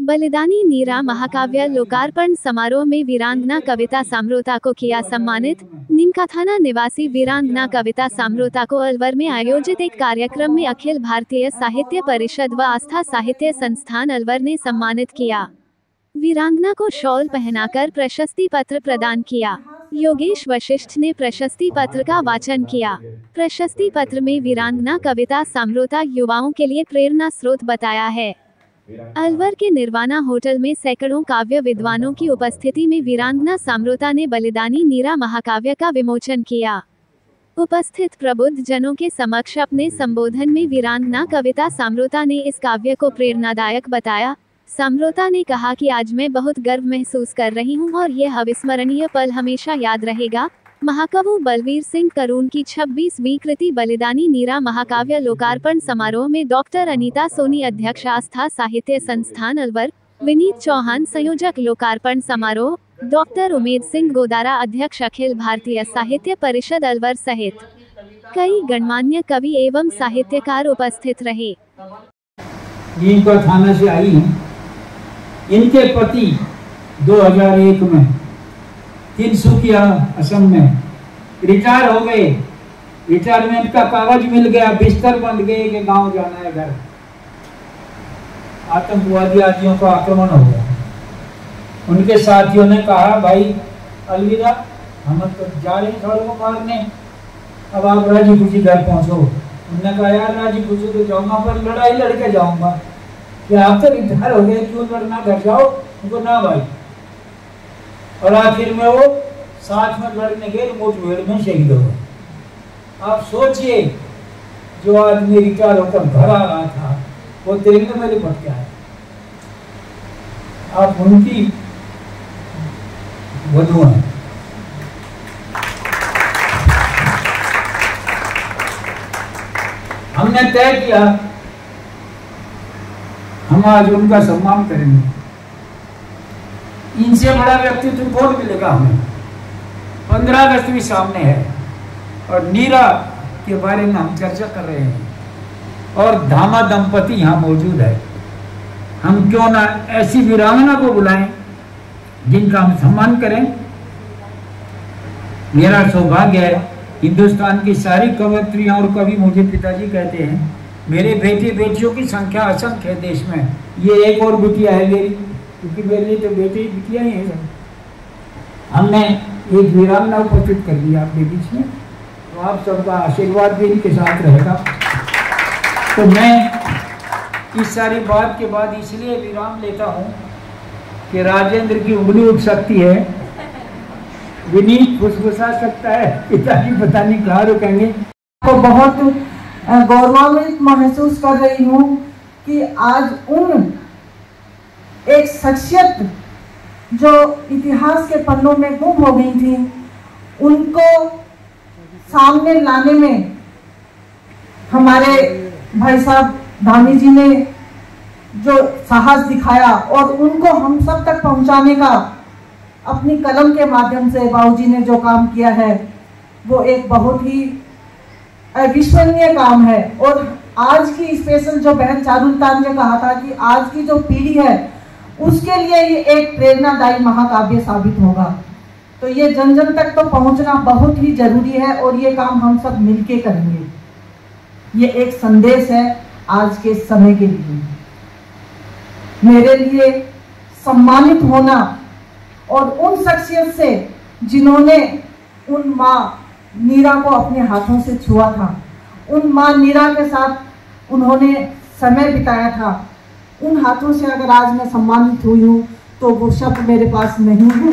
बलिदानी नीरा महाकाव्य लोकार्पण समारोह में वीरांगना कविता साम्रोता को किया सम्मानित। नीमका थाना निवासी वीरांगना कविता साम्रोता को अलवर में आयोजित एक कार्यक्रम में अखिल भारतीय साहित्य परिषद व आस्था साहित्य संस्थान अलवर ने सम्मानित किया। वीरांगना को शॉल पहनाकर प्रशस्ति पत्र प्रदान किया। योगेश वशिष्ठ ने प्रशस्ति पत्र का वाचन किया। प्रशस्ति पत्र में वीरांगना कविता साम्रोता युवाओं के लिए प्रेरणा स्रोत बताया है। अलवर के निर्वाणा होटल में सैकड़ों काव्य विद्वानों की उपस्थिति में वीरांगना साम्रोता ने बलिदानी नीरा महाकाव्य का विमोचन किया। उपस्थित प्रबुद्ध जनों के समक्ष अपने संबोधन में वीरांगना कविता साम्रोता ने इस काव्य को प्रेरणादायक बताया। साम्रोता ने कहा कि आज मैं बहुत गर्व महसूस कर रही हूं और यह अविस्मरणीय पल हमेशा याद रहेगा। महाकवि बलवीर सिंह करून की 26वीं कृति बलिदानी नीरा महाकाव्य लोकार्पण समारोह में डॉक्टर अनीता सोनी अध्यक्ष आस्था साहित्य संस्थान अलवर, विनीत चौहान संयोजक लोकार्पण समारोह, डॉक्टर उमेद सिंह गोदारा अध्यक्ष अखिल भारतीय साहित्य परिषद अलवर सहित कई गणमान्य कवि एवं साहित्यकार उपस्थित रहे। नीमका थाना से आई हैं। इनके पति 2001 में तिनसुकिया असम में रिटायर हो गए। रिटायरमेंट का कागज मिल गया, बिस्तर बंद गए कि गांव जाना है घर। आतंकवादियों का आक्रमण हो गया। उनके साथियों ने कहा भाई अलविदा, हम तो जा रहे हैं सड़कों मारने, अब आप राजी खुशी घर पहुंचो। उन्होंने कहा यार राजी खुशी तो जाऊंगा पर लड़ाई लड़के जाऊंगा, कि आप तो रिटायर हो गए क्यों लड़ना, घर जाओ। उनको ना भाई, और आखिर में वो साथ में लड़ने के मुठभेड़ में शहीद हो गए। आप सोचिए, जो आदमी रिटायर होकर घर आ रहा था वो देखने में लिपट गया है। आप उनकी वधू हैं। हमने तय किया हम आज उनका सम्मान करेंगे। इनसे बड़ा व्यक्तित्व कौन मिलेगा हमें। 15 अगस्त भी सामने है और नीरा के बारे में हम चर्चा कर रहे हैं और धामा दंपति यहाँ मौजूद है। हम क्यों ना ऐसी वीरांगना को बुलाएं जिनका हम सम्मान करें। मेरा सौभाग्य है, हिंदुस्तान की सारी कवयित्रियां और कवि मुझे पिताजी कहते हैं। मेरे बेटे बेटियों की संख्या असंख्य है देश में। ये एक और बिटिया है मेरी, क्योंकि मेरे लिए तो बेटे बिटिया ही है। हमने एक वीरांगना उपस्थित कर दिया आपके बीच में, तो आप सबका आशीर्वाद भी इनके साथ रहेगा। तो मैं इस सारी बात के बाद इसलिए विराम लेता हूँ कि राजेंद्र की उंगली उठ सकती है, विनीत फुसफुसा सकता है, पिताजी पता नहीं कहाँ रुकेंगे। तो बहुत गौरवान्वित महसूस कर रही हूँ कि आज उन एक शख्सियत जो इतिहास के पन्नों में गुम हो गई थी, उनको सामने लाने में हमारे भाई साहब धामी जी ने जो साहस दिखाया और उनको हम सब तक पहुंचाने का अपनी कलम के माध्यम से बाबूजी ने जो काम किया है, वो एक बहुत ही अविस्मरणीय काम है। और आज की स्पेशल जो बहन चारुलता ने कहा था कि आज की जो पीढ़ी है उसके लिए ये एक प्रेरणादायी महाकाव्य साबित होगा। तो ये जन जन तक तो पहुंचना बहुत ही जरूरी है और ये काम हम सब मिलके करेंगे। ये एक संदेश है आज के समय के लिए। मेरे लिए सम्मानित होना और उन शख्सियत से जिन्होंने उन माँ नीरा को अपने हाथों से छुआ था, उन माँ नीरा के साथ उन्होंने समय बिताया था, उन हाथों से अगर आज मैं सम्मानित हुई हूँ तो वो शब्द मेरे पास नहीं है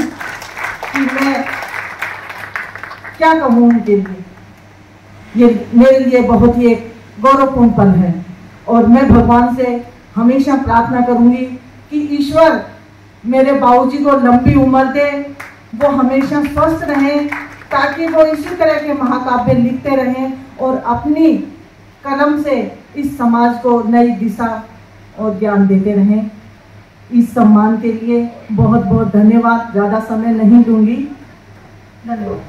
कि मैं क्या कहूँ उनके लिए। ये मेरे लिए बहुत ही एक गौरवपूर्ण पल है और मैं भगवान से हमेशा प्रार्थना करूँगी कि ईश्वर मेरे बाबूजी को लंबी उम्र दे, वो हमेशा स्वस्थ रहें, ताकि वो इसी तरह के महाकाव्य लिखते रहें और अपनी कलम से इस समाज को नई दिशा और ज्ञान देते रहें। इस सम्मान के लिए बहुत बहुत धन्यवाद। ज़्यादा समय नहीं लूँगी। धन्यवाद।